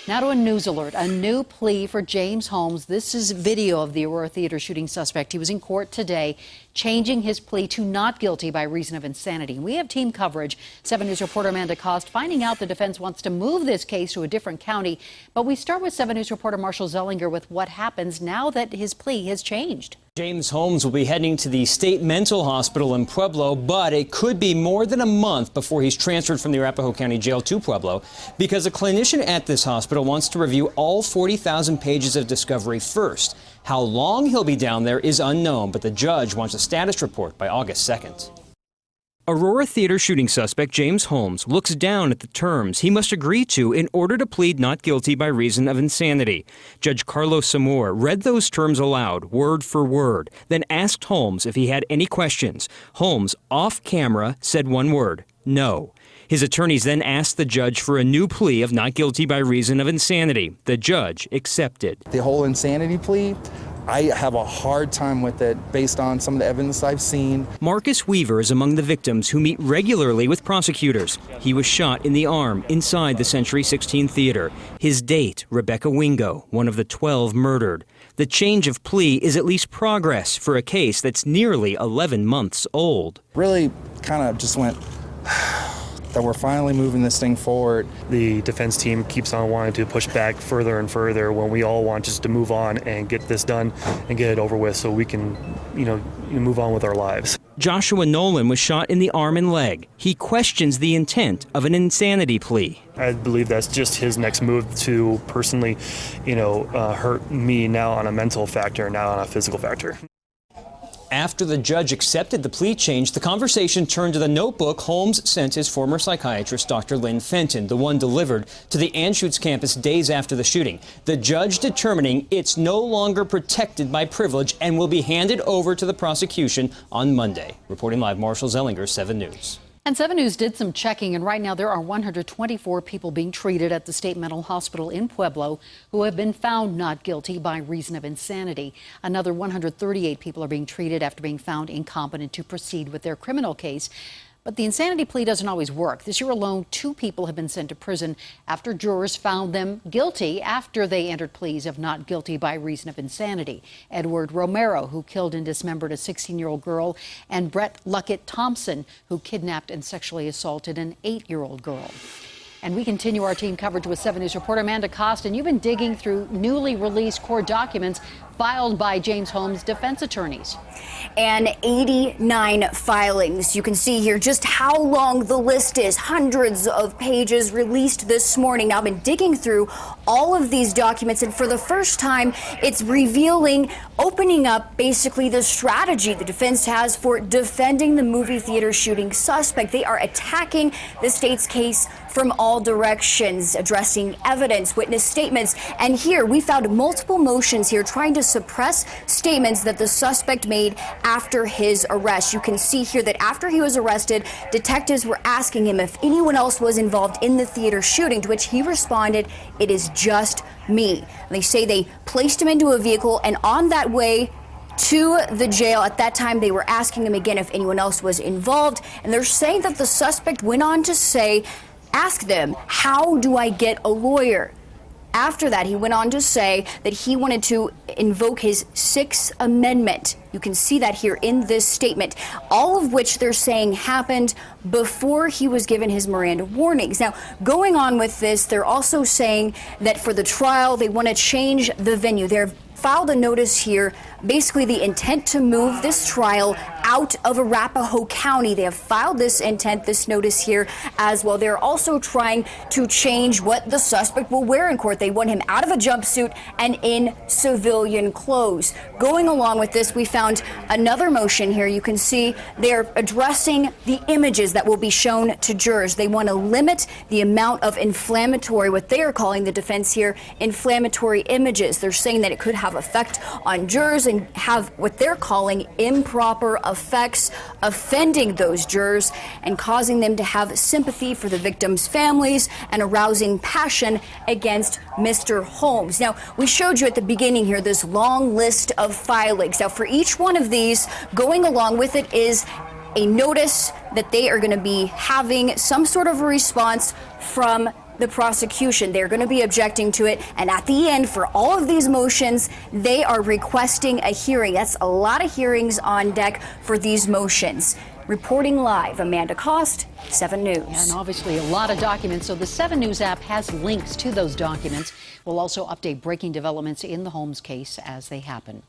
Now to a news alert, a new plea for James Holmes. This is video of the Aurora Theater shooting suspect. He was in court today, changing his plea to not guilty by reason of insanity. We have team coverage. 7 News reporter Amanda Cost finding out the defense wants to move this case to a different county. But we start with 7 News reporter Marshall Zellinger with what happens now that his plea has changed. James Holmes will be heading to the state mental hospital in Pueblo, but it could be more than a month before he's transferred from the Arapahoe County Jail to Pueblo because a clinician at this hospital wants to review all 40,000 pages of discovery first. How long he'll be down there is unknown, but the judge wants a status report by August 2nd. Aurora Theater shooting suspect James Holmes looks down at the terms he must agree to in order to plead not guilty by reason of insanity. Judge Colo read those terms aloud, word for word, then asked Holmes if he had any questions. Holmes, off camera, said one word, no. His attorneys then asked the judge for a new plea of not guilty by reason of insanity. The judge accepted. The whole insanity plea, I have a hard time with it based on some of the evidence I've seen. Marcus Weaver is among the victims who meet regularly with prosecutors. He was shot in the arm inside the Century 16 Theater. His date, Rebecca Wingo, one of the 12 murdered. The change of plea is at least progress for a case that's nearly 11 months old. Really kind of just went that we're finally moving this thing forward. The defense team keeps on wanting to push back further and further when we all want just to move on and get this done and get it over with so we can, move on with our lives. Joshua Nolan was shot in the arm and leg. He questions the intent of an insanity plea. I believe that's just his next move to personally, hurt me now on a mental factor, now on a physical factor. After the judge accepted the plea change, the conversation turned to the notebook Holmes sent his former psychiatrist, Dr. Lynn Fenton, the one delivered to the Anschutz campus days after the shooting. The judge determining it's no longer protected by privilege and will be handed over to the prosecution on Monday. Reporting live, Marshall Zellinger, 7 News. And 7 News did some checking, and right now there are 124 people being treated at the state mental hospital in Pueblo who have been found not guilty by reason of insanity. Another 138 people are being treated after being found incompetent to proceed with their criminal case. But the insanity plea doesn't always work. This year alone, 2 people have been sent to prison after jurors found them guilty after they entered pleas of not guilty by reason of insanity. Edward Romero, who killed and dismembered a 16-year-old girl, and Brett Luckett Thompson, who kidnapped and sexually assaulted an 8-year-old girl. And we continue our team coverage with 7 News reporter Amanda Cost, and you've been digging through newly released court documents filed by James Holmes' defense attorneys. And 89 filings. You can see here just how long the list is. Hundreds of pages released this morning. Now, I've been digging through all of these documents, and for the first time, it's opening up basically the strategy the defense has for defending the movie theater shooting suspect. They are attacking the state's case from all directions, addressing evidence, witness statements. And here we found multiple motions here trying to suppress statements that the suspect made after his arrest. You can see here that after he was arrested, detectives were asking him if anyone else was involved in the theater shooting, to which he responded, "It is just me." And they say they placed him into a vehicle, and on that way to the jail, at that time they were asking him again if anyone else was involved. And they're saying that the suspect went on to ask them, "How do I get a lawyer?" After that, he went on to say that he wanted to invoke his 6th Amendment. You can see that here in this statement, all of which they're saying happened before he was given his Miranda warnings. Now, going on with this, they're also saying that for the trial, they want to change the venue. They've filed a notice here, basically the intent to move this trial out of Arapahoe County. They have filed this notice here as well. They're also trying to change what the suspect will wear in court. They want him out of a jumpsuit and in civilian clothes. Going along with this, we found another motion here. You can see they're addressing the images that will be shown to jurors. They want to limit the amount of inflammatory, what they are calling the defense here, inflammatory images. They're saying that it could have effect on jurors and have what they're calling improper effects, offending those jurors and causing them to have sympathy for the victims' families and arousing passion against Mr. Holmes. Now, we showed you at the beginning here this long list of filings. Now, for each one of these, going along with it is a notice that they are going to be having some sort of a response from the prosecution. They're going to be objecting to it. And at the end, for all of these motions, they are requesting a hearing. That's a lot of hearings on deck for these motions. Reporting live, Amanda Cost, 7 News. And obviously a lot of documents, so the 7 News app has links to those documents. We'll also update breaking developments in the Holmes case as they happen.